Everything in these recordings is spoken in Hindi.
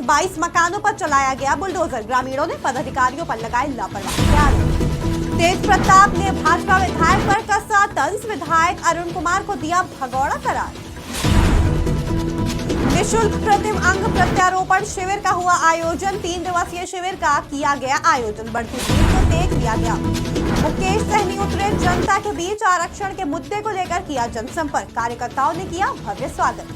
22 मकानों पर चलाया गया बुलडोजर। ग्रामीणों ने पदाधिकारियों पर लगाए लापरवाही के आरोप। तेज प्रताप ने भाजपा विधायक पर कसा तंज। विधायक अरुण कुमार को दिया भगौड़ा करार। निःशुल्क कृत्रिम अंग प्रत्यारोपण शिविर का हुआ आयोजन। 3 दिवसीय शिविर का किया गया आयोजन। बढ़ती भीड़ को देख लिया गया। मुकेश सहनी उतरे जनता के बीच। आरक्षण के मुद्दे को लेकर किया जनसंपर्क। कार्यकर्ताओं ने किया भव्य स्वागत।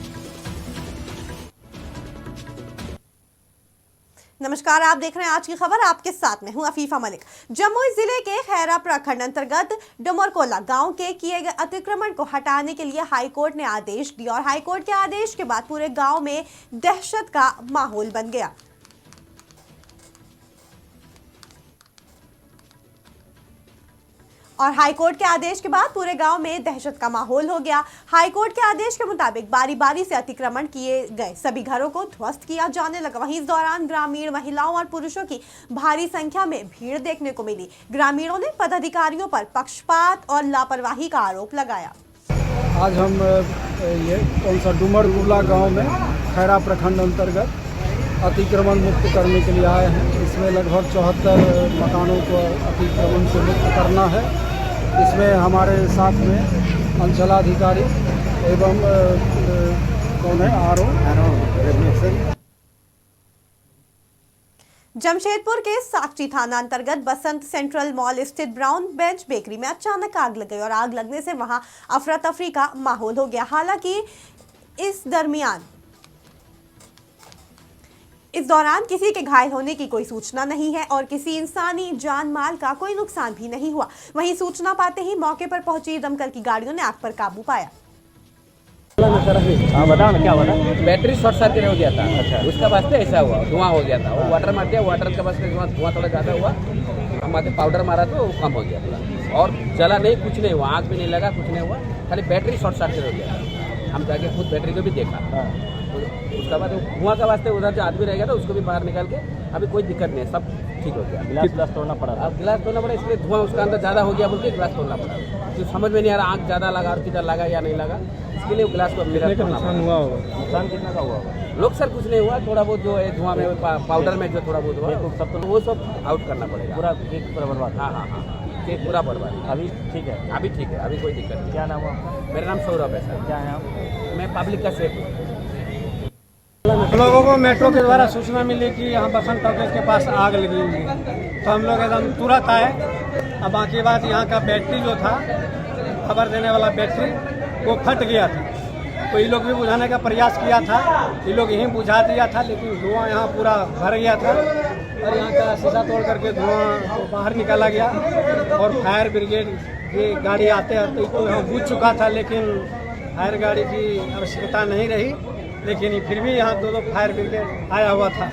नमस्कार, आप देख रहे हैं आज की खबर। आपके साथ में हूं अफीफा मलिक। जमुई जिले के खैरा प्रखंड अंतर्गत डुमरकोला गांव के किए गए अतिक्रमण को हटाने के लिए हाईकोर्ट ने आदेश दिया और हाईकोर्ट के आदेश के बाद पूरे गांव में दहशत का माहौल बन गया। और हाईकोर्ट के आदेश के बाद पूरे गांव में दहशत का माहौल हो गया। हाईकोर्ट के आदेश के मुताबिक बारी बारी से अतिक्रमण किए गए सभी घरों को ध्वस्त किया जाने लगा। वहीं इस दौरान ग्रामीण महिलाओं और पुरुषों की भारी संख्या में भीड़ देखने को मिली। ग्रामीणों ने पदाधिकारियों पर पक्षपात और लापरवाही का आरोप लगाया। आज हम ये कौन सा डुमरकोला गाँव में खैरा प्रखंड अंतर्गत अतिक्रमण मुक्त करने के लिए आए हैं। इसमें लगभग 74 मकानों को अतिक्रमण से मुक्त करना है। इसमें हमारे साथ में अंचलाधिकारी एवं कौन है आरओ जमशेदपुर के साकची थाना अंतर्गत बसंत सेंट्रल मॉल स्थित ब्राउन बेंच बेकरी में अचानक आग लग गई और आग लगने से वहां अफरा तफरी का माहौल हो गया। हालांकि इस दौरान किसी के घायल होने की कोई सूचना नहीं है और किसी इंसानी जान माल का कोई नुकसान भी नहीं हुआ। वहीं सूचना पाते ही मौके पर पहुंची दमकल की गाड़ियों ने आग पर काबू पाया। हाँ बताओ ना क्या हुआ था? बैटरी शॉर्ट सर्किट हो गया था। अच्छा, उसका वास्ते ऐसा हुआ, धुआं हो गया था। वो वाटर मार दिया, वाटर के वास्ते धुआं थोड़ा ज़्यादा हुआ। हम पाउडर मारा तो वो कम हो गया थोड़ा, और जला नहीं, कुछ नहीं हुआ, आग भी नहीं लगा, कुछ नहीं हुआ, खाली बैटरी शॉर्ट सर्किट हो गया। हम जाके खुद बैटरी को भी देखा। उसका बाद धुआं का वास्ते उधर जो आदमी रह गया था उसको भी बाहर निकाल के अभी कोई दिक्कत नहीं है, सब ठीक हो गया। गिलास तोड़ना पड़ा। अब गिलास तोड़ना पड़ा, इसलिए धुआं उसका अंदर ज़्यादा हो गया बोल के गिलास तोड़ना पड़ा। तो समझ में नहीं आ रहा आग ज़्यादा लगा और किधर लगा या नहीं लगा, इसके लिए गिलास को नुकसान हुआ होगा। नुकसान कितना का हुआ होगा? लोग सर कुछ नहीं हुआ, थोड़ा बहुत जो है धुआं में पाउडर में जो थोड़ा बहुत हुआ सब, तो वो सब आउट करना पड़ेगा। पूरा केक पूरा बर्बाद? हाँ, केक पूरा बर्बाद। अभी ठीक है? अभी ठीक है, अभी कोई दिक्कत नहीं। क्या नाम है आपका? मेरा नाम सौरभ है सर। क्या है आप? मैं पब्लिक का सेफ हूँ। लोगों को मेट्रो के द्वारा सूचना मिली कि यहाँ बसंत टॉकीज के पास आग लगी हुई है, तो हम लोग एकदम तुरंत आए। अब बाकी बात, यहाँ का बैटरी जो था, खबर देने वाला बैटरी, वो फट गया था। तो ये लोग भी बुझाने का प्रयास किया था, ये लोग यहीं बुझा दिया था, लेकिन धुआं यहाँ पूरा भर गया था और यहाँ का शीशा तोड़ करके धुआं तो बाहर निकाला गया। और फायर ब्रिगेड की गाड़ी आते आते तो यहाँ बुझ चुका था, लेकिन फायर गाड़ी की आवश्यकता नहीं रही। लेकिन फिर भी यहाँ दो फायर ब्रिगेड आया हुआ था।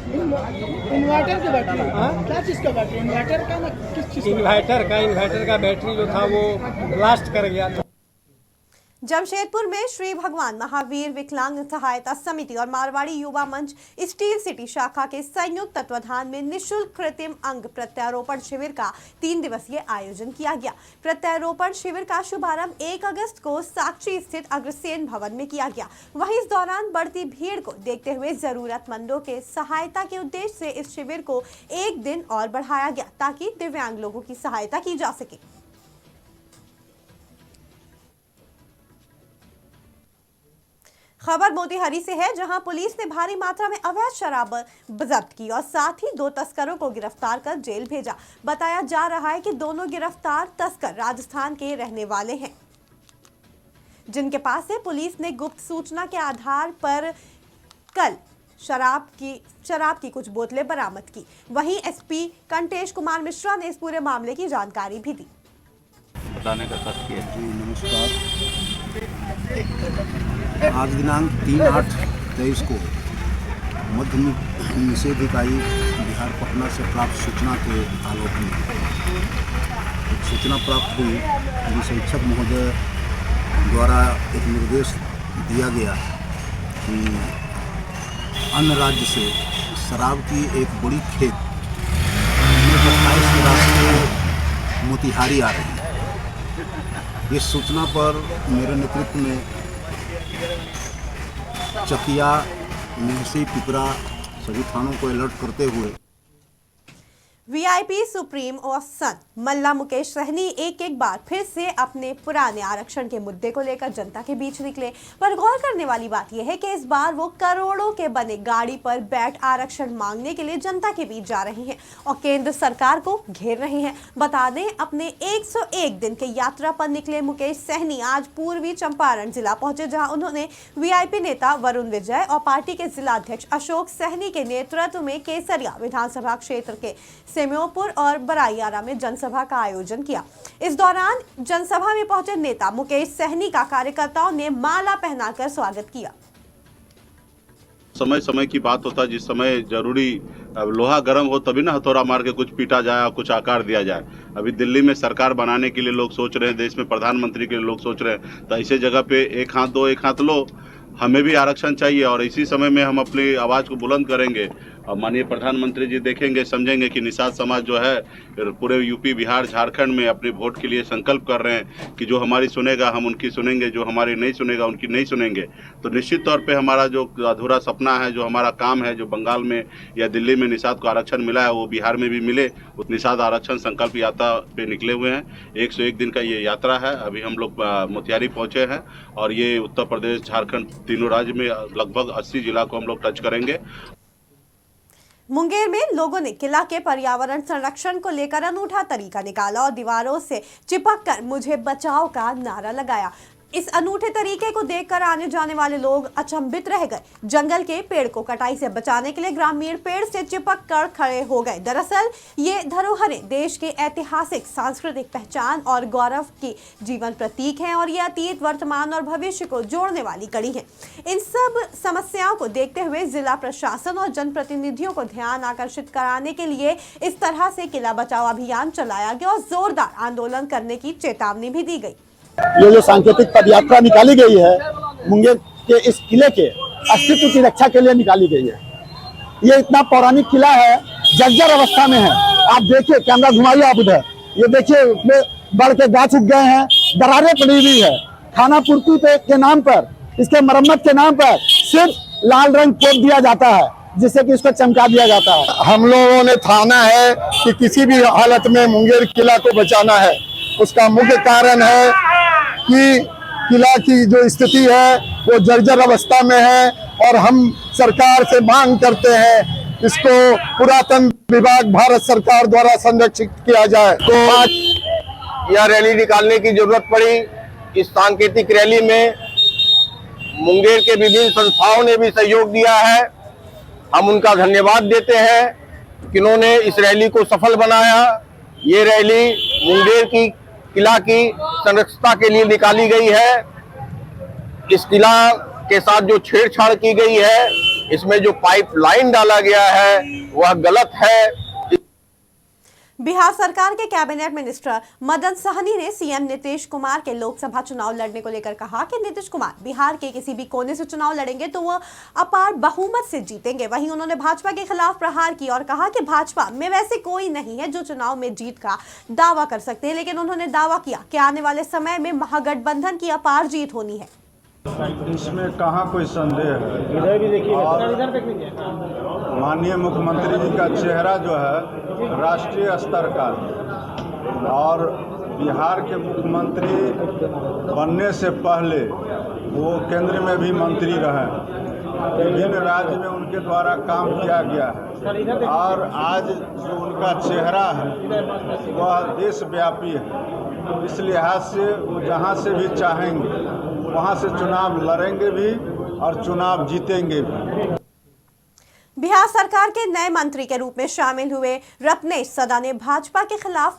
इन्वर्टर की बैटरी? क्या चीज़ का बैटरी? इन्वर्टर का ना किस चीज़? इन्वर्टर का बैटरी जो था वो ब्लास्ट कर गया था। जमशेदपुर में श्री भगवान महावीर विकलांग सहायता समिति और मारवाड़ी युवा मंच स्टील सिटी शाखा के संयुक्त तत्वाधान में निःशुल्क कृत्रिम अंग प्रत्यारोपण शिविर का 3 दिवसीय आयोजन किया गया। प्रत्यारोपण शिविर का शुभारंभ 1 अगस्त को साकची स्थित अग्रसेन भवन में किया गया। वहीं इस दौरान बढ़ती भीड़ को देखते हुए जरूरतमंदों के सहायता के उद्देश्य से इस शिविर को 1 दिन और बढ़ाया गया ताकि दिव्यांग लोगों की सहायता की जा सके। खबर मोतीहारी से है, जहां पुलिस ने भारी मात्रा में अवैध शराब जब्त की और साथ ही 2 तस्करों को गिरफ्तार कर जेल भेजा। बताया जा रहा है कि दोनों गिरफ्तार तस्कर राजस्थान के रहने वाले हैं, जिनके पास से पुलिस ने गुप्त सूचना के आधार पर कल शराब की कुछ बोतलें बरामद की। वहीं एसपी कंटेश कुमार मिश्रा ने इस पूरे मामले की जानकारी भी दी। बताने का कष्ट किया। नमस्कार। आज दिनांक 3/8/23 को मध्य निषेध इकाई बिहार पटना से प्राप्त सूचना के आलोक में एक सूचना प्राप्त हुई। पुलिस अधीक्षक महोदय द्वारा एक निर्देश दिया गया कि अन्य राज्य से शराब की एक बड़ी खेप 28 रास्ते मोतिहारी आ रही है। इस सूचना पर मेरे नेतृत्व में चकिया, मेहसी, पिपरा, सभी थानों को अलर्ट करते हुए वीआईपी सुप्रीम और सन मल्ला मुकेश सहनी एक एक बार फिर से अपने पुराने आरक्षण के मुद्दे को लेकर जनता के बीच निकले। पर गौर करने वाली बात यह है कि इस बार वो करोड़ों के बने गाड़ी पर बैठ आरक्षण मांगने के लिए जनता के बीच जा रहे हैं और केंद्र सरकार को घेर रहे हैं। बता दें, अपने 101 दिन के यात्रा पर निकले मुकेश सहनी आज पूर्वी चंपारण जिला पहुंचे, जहां उन्होंने वीआईपी नेता वरुण विजय और पार्टी के जिला अध्यक्ष अशोक सहनी के नेतृत्व में केसरिया विधानसभा क्षेत्र के सेम्योपुर और बराइयारा में जनसभा का आयोजन किया। इस दौरान जनसभा में पहुंचे नेता मुकेश सहनी का कार्यकर्ताओं ने माला पहनाकर स्वागत किया। समय समय की बात होता है, जिस समय जरूरी लोहा गर्म हो तभी ना हथौड़ा मार के कुछ पीटा जाए, कुछ आकार दिया जाए। अभी दिल्ली में सरकार बनाने के लिए लोग सोच रहे हैं, देश में प्रधानमंत्री के लिए लोग सोच रहे हैं, तो ऐसे जगह पे एक हाथ दो एक हाथ लो। हमें भी आरक्षण चाहिए और इसी समय में हम अपनी आवाज़ को बुलंद करेंगे और माननीय प्रधानमंत्री जी देखेंगे, समझेंगे कि निषाद समाज जो है पूरे यूपी, बिहार, झारखंड में अपने वोट के लिए संकल्प कर रहे हैं कि जो हमारी सुनेगा हम उनकी सुनेंगे, जो हमारी नहीं सुनेगा उनकी नहीं सुनेंगे। तो निश्चित तौर पे हमारा जो अधूरा सपना है, जो हमारा काम है, जो बंगाल में या दिल्ली में निषाद को आरक्षण मिला है, वो बिहार में भी मिले। उस निषाद आरक्षण संकल्प यात्रा पे निकले हुए हैं। 101 दिन का ये यात्रा है। अभी हम लोग मोतिहारी पहुँचे हैं और ये उत्तर प्रदेश, झारखंड, तीनों राज्य में लगभग 80 जिला को हम लोग टच करेंगे। मुंगेर में लोगों ने किला के पर्यावरण संरक्षण को लेकर अनूठा तरीका निकाला और दीवारों से चिपककर मुझे बचाओ का नारा लगाया। इस अनूठे तरीके को देखकर आने जाने वाले लोग अचंभित रह गए। जंगल के पेड़ को कटाई से बचाने के लिए ग्रामीण पेड़ से चिपक कर खड़े हो गए। दरअसल ये धरोहरें देश के ऐतिहासिक, सांस्कृतिक पहचान और गौरव की जीवन प्रतीक हैं और ये अतीत, वर्तमान और भविष्य को जोड़ने वाली कड़ी है। इन सब समस्याओं को देखते हुए जिला प्रशासन और जनप्रतिनिधियों को ध्यान आकर्षित कराने के लिए इस तरह से किला बचाओ अभियान चलाया गया और जोरदार आंदोलन करने की चेतावनी भी दी गई। ये जो सांकेतिक पदयात्रा निकाली गई है, मुंगेर के इस किले के अस्तित्व की रक्षा के लिए निकाली गई है। ये इतना पौराणिक किला है, जर्जर अवस्था में है। आप देखिए, कैमरा घुमाइए आप उधर, ये देखिए उसमें बढ़ के गाछ उग गए हैं, दरारें पड़ी हुई है। खाना पूर्ति के नाम पर, इसके मरम्मत के नाम पर सिर्फ लाल रंग पोत दिया जाता है, जिससे कि इसको चमका दिया जाता है। हम लोगों ने ठाना है कि किसी भी हालत में मुंगेर किला को बचाना है। उसका मुख्य कारण है कि किला की जो स्थिति है वो जर्जर अवस्था में है और हम सरकार से मांग करते हैं इसको पुरातन विभाग, भारत सरकार द्वारा संरक्षित किया जाए। तो आज यह रैली निकालने की जरूरत पड़ी। इस सांकेतिक रैली में मुंगेर के विभिन्न संस्थाओं ने भी सहयोग दिया है। हम उनका धन्यवाद देते हैं कि उन्होंने इस रैली को सफल बनाया। ये रैली मुंगेर की किला की संरक्षता के लिए निकाली गई है। इस किला के साथ जो छेड़छाड़ की गई है, इसमें जो पाइपलाइन डाला गया है वह गलत है। बिहार सरकार के कैबिनेट मिनिस्टर मदन सहनी ने सीएम नीतीश कुमार के लोकसभा चुनाव लड़ने को लेकर कहा कि नीतीश कुमार बिहार के किसी भी कोने से चुनाव लड़ेंगे तो वह अपार बहुमत से जीतेंगे। वहीं उन्होंने भाजपा के खिलाफ प्रहार किया और कहा कि भाजपा में वैसे कोई नहीं है जो चुनाव में जीत का दावा कर सकते हैं, लेकिन उन्होंने दावा किया कि आने वाले समय में महागठबंधन की अपार जीत होनी है। इसमें कहाँ कोई संदेह है। माननीय मुख्यमंत्री जी का चेहरा जो है राष्ट्रीय स्तर का, और बिहार के मुख्यमंत्री बनने से पहले वो केंद्र में भी मंत्री रहे, विभिन्न राज्य में उनके द्वारा काम किया गया है और आज जो उनका चेहरा है वह देशव्यापी है। इस लिहाज से वो जहाँ से भी चाहेंगे वहाँ से चुनाव लड़ेंगे भी और चुनाव जीतेंगे भी। बिहार सरकार के नए मंत्री के रूप में शामिल हुए रत्नेश सदा ने भाजपा के खिलाफ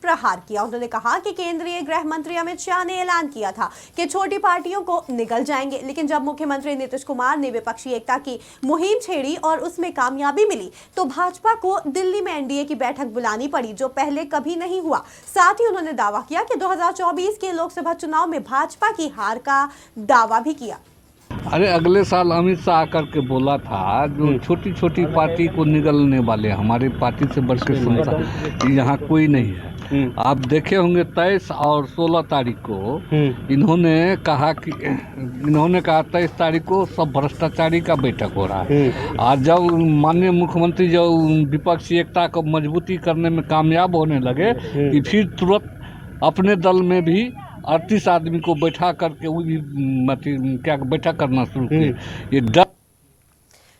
प्रहार किया। उन्होंने कहा कि केंद्रीय गृह मंत्री अमित शाह ने ऐलान किया था कि छोटी पार्टियों को निगल जाएंगे, लेकिन जब मुख्यमंत्री नीतीश कुमार ने विपक्षी एकता की मुहिम छेड़ी और उसमें कामयाबी मिली तो भाजपा को दिल्ली में एनडीए की बैठक बुलानी पड़ी, जो पहले कभी नहीं हुआ। साथ ही उन्होंने दावा किया कि 2024 के लोकसभा चुनाव में भाजपा की हार का दावा भी किया। अरे अगले साल अमित शाह आकर के बोला था जो छोटी छोटी पार्टी को निगलने वाले हमारे पार्टी से बढ़ के संसार यहाँ कोई नहीं है। आप देखे होंगे 23 और 16 तारीख को इन्होंने कहा 23 तारीख को सब भ्रष्टाचारी का बैठक हो रहा है। आज जब माननीय मुख्यमंत्री जब विपक्षी एकता को मजबूती करने में कामयाब होने लगे कि फिर तुरंत अपने दल में भी 38 आदमी को बैठा करके वो भी बैठक करना शुरू किए। ये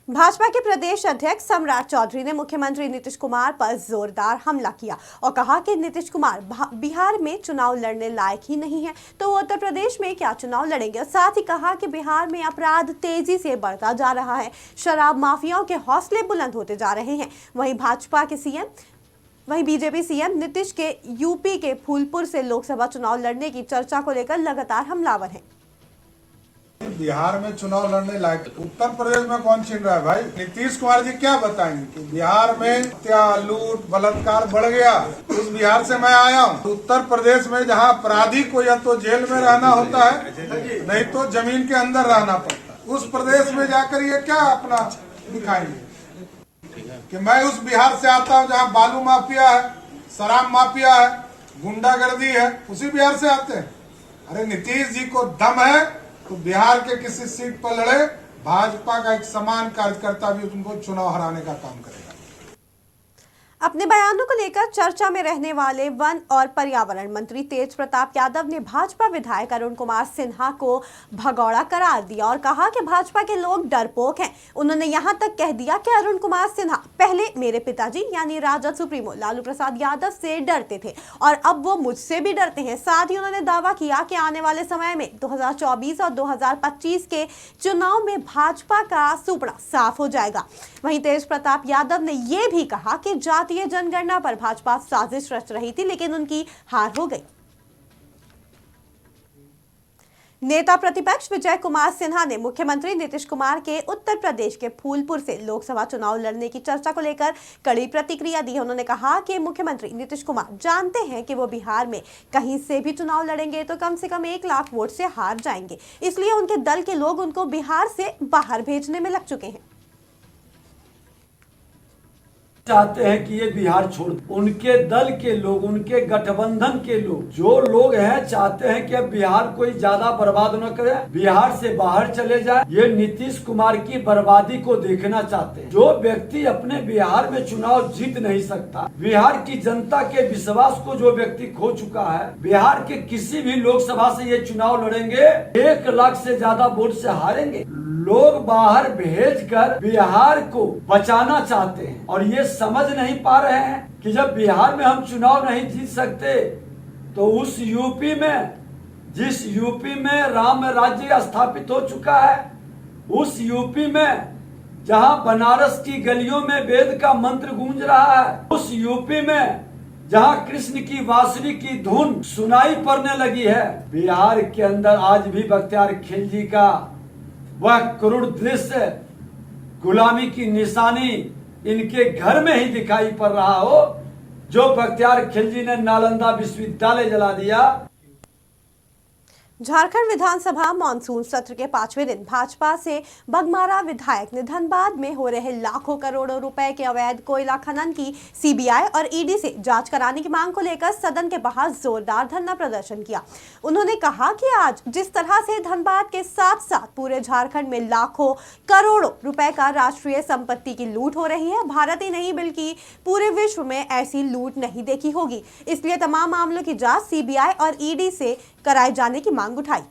भाजपा के प्रदेश अध्यक्ष सम्राट चौधरी ने मुख्यमंत्री नीतीश कुमार पर जोरदार हमला किया और कहा कि नीतीश कुमार बिहार में चुनाव लड़ने लायक ही नहीं है, तो वो उत्तर प्रदेश में क्या चुनाव लड़ेंगे। साथ ही कहा कि बिहार में अपराध तेजी से बढ़ता जा रहा है, शराब माफियाओं के हौसले बुलंद होते जा रहे हैं। वहीं बीजेपी सीएम नीतीश के यूपी के फूलपुर से लोकसभा चुनाव लड़ने की चर्चा को लेकर लगातार हमलावर हैं। बिहार में चुनाव लड़ने लायक, उत्तर प्रदेश में कौन छीन रहा है भाई? नीतीश कुमार जी क्या बताएंगे कि बिहार में हत्या, लूट, बलात्कार बढ़ गया। उस बिहार से मैं आया हूँ। उत्तर प्रदेश में जहाँ अपराधी को या तो जेल में रहना होता है, नहीं तो जमीन के अंदर रहना पड़ता है। उस प्रदेश में जाकर ये क्या अपना दिखाएंगे कि मैं उस बिहार से आता हूँ जहाँ बालू माफिया है, शराब माफिया है, गुंडागर्दी है, उसी बिहार से आते हैं। अरे नीतीश जी को दम है तो बिहार के किसी सीट पर लड़े, भाजपा का एक समान कार्यकर्ता भी उनको चुनाव हराने का काम करेगा। अपने बयानों को लेकर चर्चा में रहने वाले वन और पर्यावरण मंत्री तेज प्रताप यादव ने भाजपा विधायक अरुण कुमार सिन्हा को भगौड़ा करार दिया और कहा कि भाजपा के लोग डरपोक हैं। उन्होंने यहां तक कह दिया कि अरुण कुमार सिन्हा पहले मेरे पिताजी यानी राजद सुप्रीमो लालू प्रसाद यादव से डरते थे और अब वो मुझसे भी डरते हैं। साथ ही उन्होंने दावा किया कि आने वाले समय में 2024 और 2025 के चुनाव में भाजपा का सुपड़ा साफ हो जाएगा। वहीं तेज प्रताप यादव ने यह भी कहा कि जातीय जनगणना पर भाजपा साजिश रच रही थी, लेकिन उनकी हार हो गई। नेता प्रतिपक्ष विजय कुमार सिन्हा ने मुख्यमंत्री नीतीश कुमार के उत्तर प्रदेश के फूलपुर से लोकसभा चुनाव लड़ने की चर्चा को लेकर कड़ी प्रतिक्रिया दी। उन्होंने कहा कि मुख्यमंत्री नीतीश कुमार जानते हैं कि वो बिहार में कहीं से भी चुनाव लड़ेंगे तो कम से कम 1 लाख वोट से हार जाएंगे, इसलिए उनके दल के लोग उनको बिहार से बाहर भेजने में लग चुके हैं। चाहते हैं कि ये बिहार छोड़, उनके दल के लोग, उनके गठबंधन के लोग, जो लोग हैं चाहते हैं कि अब बिहार कोई ज्यादा बर्बाद न करे, बिहार से बाहर चले जाए। ये नीतीश कुमार की बर्बादी को देखना चाहते हैं। जो व्यक्ति अपने बिहार में चुनाव जीत नहीं सकता, बिहार की जनता के विश्वास को जो व्यक्ति खो चुका है, बिहार के किसी भी लोकसभा से ये चुनाव लड़ेंगे 1 लाख से ज्यादा वोट से हारेंगे। लोग बाहर भेजकर बिहार को बचाना चाहते हैं और ये समझ नहीं पा रहे हैं कि जब बिहार में हम चुनाव नहीं जीत सकते तो उस यूपी में, जिस यूपी में राम राज्य स्थापित हो चुका है, उस यूपी में जहां बनारस की गलियों में वेद का मंत्र गूंज रहा है, उस यूपी में जहां कृष्ण की बांसुरी की धुन सुनाई पड़ने लगी है, बिहार के अंदर आज भी बख्तियार खिलजी का वह क्रूर दृश्य, गुलामी की निशानी इनके घर में ही दिखाई पड़ रहा हो, जो बख्तियार खिलजी ने नालंदा विश्वविद्यालय जला दिया। झारखंड विधानसभा मानसून सत्र के 5वें दिन भाजपा से बगमारा विधायक ने धनबाद में हो रहे लाखों करोड़ों रुपए के अवैध कोयला खनन की सीबीआई और ईडी से जांच कराने की मांग को लेकर सदन के बाहर जोरदार धरना प्रदर्शन किया। उन्होंने कहा कि आज जिस तरह से धनबाद के साथ साथ पूरे झारखंड में लाखों करोड़ों रुपए का राष्ट्रीय संपत्ति की लूट हो रही है, भारत ही नहीं बल्कि पूरे विश्व में ऐसी लूट नहीं देखी होगी। इसलिए तमाम मामलों की जांच सीबीआई और ईडी से कराए जाने की मांग उठाई।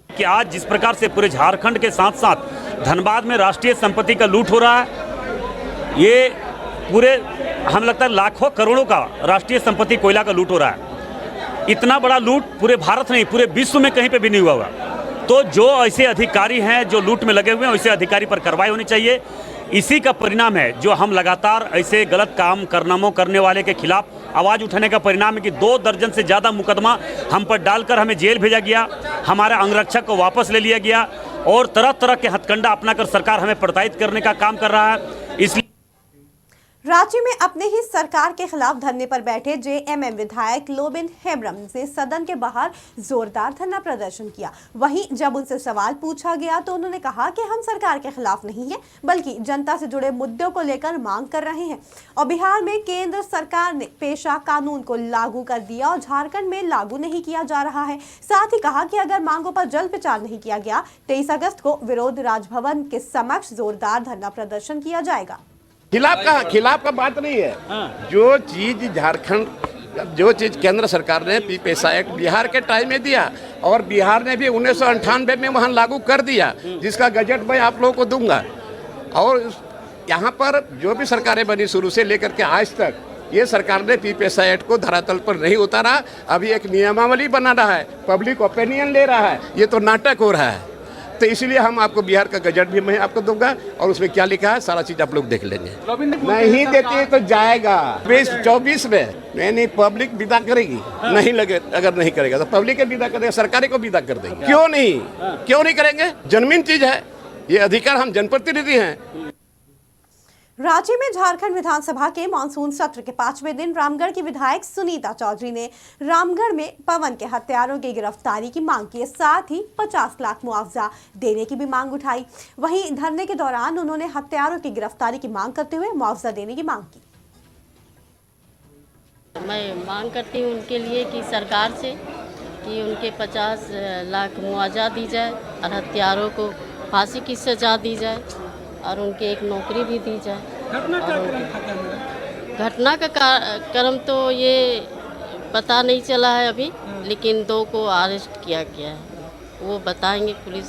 कि आज जिस प्रकार से पूरे झारखंड के साथ साथ धनबाद में राष्ट्रीय संपत्ति का लूट हो रहा है, ये पूरे हम लगता है लाखों करोड़ों का राष्ट्रीय संपत्ति कोयला का लूट हो रहा है। इतना बड़ा लूट पूरे भारत नहीं, पूरे विश्व में कहीं पे भी नहीं हुआ होगा। तो जो ऐसे अधिकारी हैं जो लूट में लगे हुए हैं, वैसे अधिकारी पर कार्रवाई होनी चाहिए। इसी का परिणाम है जो हम लगातार ऐसे गलत काम कारनामों करने वाले के खिलाफ आवाज़ उठाने का परिणाम है कि 2 दर्जन से ज़्यादा मुकदमा हम पर डालकर हमें जेल भेजा गया, हमारा अंगरक्षक को वापस ले लिया गया और तरह तरह के हथकंडा अपनाकर सरकार हमें प्रताड़ित करने का काम कर रहा है। इसलिए रांची में अपने ही सरकार के खिलाफ धरने पर बैठे जेएमएम विधायक लोबिन हेम्ब्रम ने सदन के बाहर जोरदार धरना प्रदर्शन किया। वहीं जब उनसे सवाल पूछा गया तो उन्होंने कहा कि हम सरकार के खिलाफ नहीं हैं, बल्कि जनता से जुड़े मुद्दों को लेकर मांग कर रहे हैं। और बिहार में केंद्र सरकार ने पेशा कानून को लागू कर दिया और झारखंड में लागू नहीं किया जा रहा है। साथ ही कहा कि अगर मांगों पर जल्द विचार नहीं किया गया 23 अगस्त को विरोध राजभवन के समक्ष जोरदार धरना प्रदर्शन किया जाएगा। खिलाफ का बात नहीं है। जो चीज झारखंड, जो चीज केंद्र सरकार ने पेशा एक्ट बिहार के टाइम में दिया और बिहार ने भी 1998 में वहाँ लागू कर दिया, जिसका गजट मैं आप लोगों को दूंगा। और यहाँ पर जो भी सरकारें बनी शुरू से लेकर के आज तक, ये सरकार ने पेशा एक्ट को धरातल पर नहीं उतारा। अभी एक नियमावली बना रहा है, पब्लिक ओपिनियन ले रहा है, ये तो नाटक हो रहा है। तो इसलिए हम आपको बिहार का गजट भी मैं आपको दूंगा और उसमें क्या लिखा है सारा चीज आप लोग देख लेंगे। नहीं देते तो जाएगा 24 में नहीं, पब्लिक विदा करेगी। नहीं लगे, अगर नहीं करेगा तो पब्लिक के विदा करेगा, सरकारें को विदा कर देंगे। क्यों नहीं करेंगे? जनमीन चीज है, ये अधिकार, हम जनप्रतिनिधि हैं। रांची में झारखंड विधानसभा के मानसून सत्र के 5वें दिन रामगढ़ की विधायक सुनीता चौधरी ने रामगढ़ में पवन के हत्यारों की गिरफ्तारी की मांग की, साथ ही 50 लाख मुआवजा देने की भी मांग उठाई। वहीं धरने के दौरान उन्होंने हत्यारों की गिरफ्तारी की मांग करते हुए मुआवजा देने की मांग की। मैं मांग करती हूँ उनके लिए कि सरकार से कि उनके 50 लाख मुआवजा दी जाए और हत्यारों को फांसी की सजा दी जाए और उनके एक नौकरी भी दी जाए। घटना का क्रम तो ये पता नहीं चला है अभी, लेकिन 2 को अरेस्ट किया गया है, वो बताएंगे पुलिस।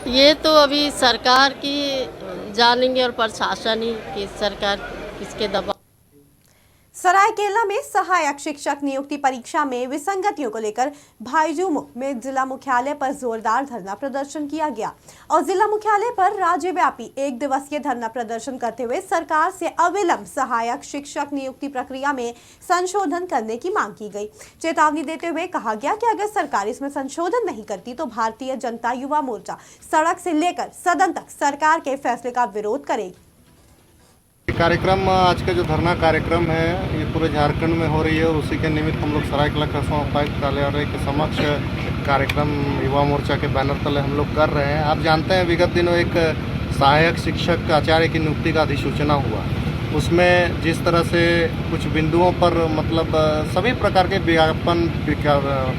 ये तो अभी सरकार की जानेंगे और प्रशासन ही कि सरकार किसके दबाव। सरायकेला में सहायक शिक्षक नियुक्ति परीक्षा में विसंगतियों को लेकर भाईजूमो में जिला मुख्यालय पर जोरदार धरना प्रदर्शन किया गया और जिला मुख्यालय पर राज्यव्यापी 1 दिवसीय धरना प्रदर्शन करते हुए सरकार से अविलंब सहायक शिक्षक नियुक्ति प्रक्रिया में संशोधन करने की मांग की गई। चेतावनी देते हुए कहा गया कि अगर सरकार इसमें संशोधन नहीं करती तो भारतीय जनता युवा मोर्चा सड़क से लेकर सदन तक सरकार के फैसले का विरोध करेगी। कार्यक्रम, आज का जो धरना कार्यक्रम है ये पूरे झारखंड में हो रही है और उसी के निमित्त हम लोग सरायकेला कस्बा उपायुक्त कार्यालय के समक्ष कार्यक्रम युवा मोर्चा के बैनर तले हम लोग कर रहे हैं। आप जानते हैं विगत दिनों एक सहायक शिक्षक आचार्य की नियुक्ति का अधिसूचना हुआ, उसमें जिस तरह से कुछ बिंदुओं पर मतलब सभी प्रकार के विज्ञापन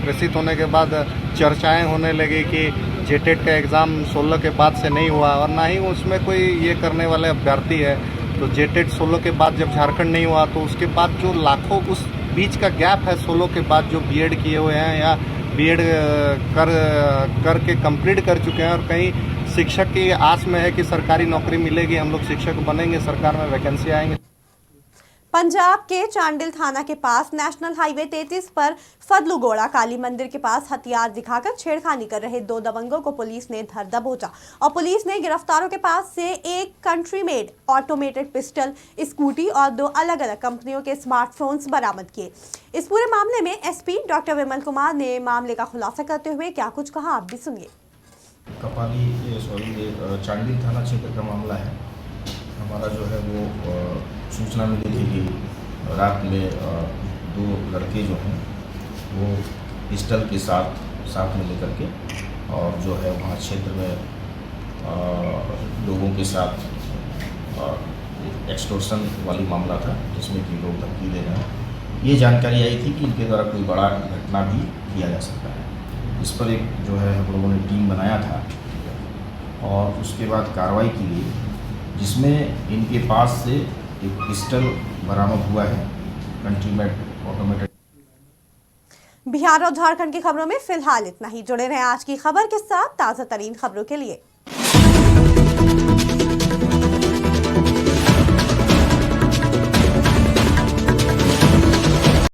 प्रेषित होने के बाद चर्चाएँ होने लगी कि जेटेट का एग्ज़ाम 16 के बाद से नहीं हुआ और ना ही उसमें कोई ये करने वाले अभ्यर्थी है। तो जेटेट 16 के बाद जब झारखंड नहीं हुआ तो उसके बाद जो लाखों उस बीच का गैप है 16 के बाद जो बीएड किए हुए हैं या बीएड करके कंप्लीट कर चुके हैं और कहीं शिक्षक की आस में है कि सरकारी नौकरी मिलेगी, हम लोग शिक्षक बनेंगे, सरकार में वैकेंसी आएंगे। पंजाब के चांडिल थाना के पास नेशनल हाईवे 33 पर फदलुगोड़ा काली मंदिर के पास हथियार दिखाकर छेड़खानी कर रहे 2 दबंगों को पुलिस ने धर दबोचा और पुलिस ने गिरफ्तारों के पास से एक country made automated pistol, scooty और 2 अलग-अलग कंपनियों के स्मार्टफोन्स बरामद किए। इस पूरे मामले में एसपी डॉक्टर विमल कुमार ने मामले का खुलासा करते हुए क्या कुछ कहा, आप भी सुनिए। चांडिल थाना क्षेत्र का मामला है। हमारा जो है वो सूचना मिली थी कि रात में 2 लड़के जो हैं वो पिस्टल के साथ में लेकर के और जो है वहाँ क्षेत्र में लोगों के साथ एक्सटॉर्शन वाली मामला था जिसमें कि लोग धमकी दे रहे हैं। ये जानकारी आई थी कि इनके द्वारा कोई बड़ा घटना भी किया जा सकता है। इस पर एक जो है हम लोगों ने टीम बनाया था और उसके बाद कार्रवाई की गई जिसमें इनके पास से एक पिस्टल बरामद हुआ है, कंट्री मेड ऑटोमेटेड। बिहार और झारखंड की खबरों में फिलहाल इतना ही। जुड़े रहें आज की खबर के साथ ताज़ा तरीन खबरों के लिए।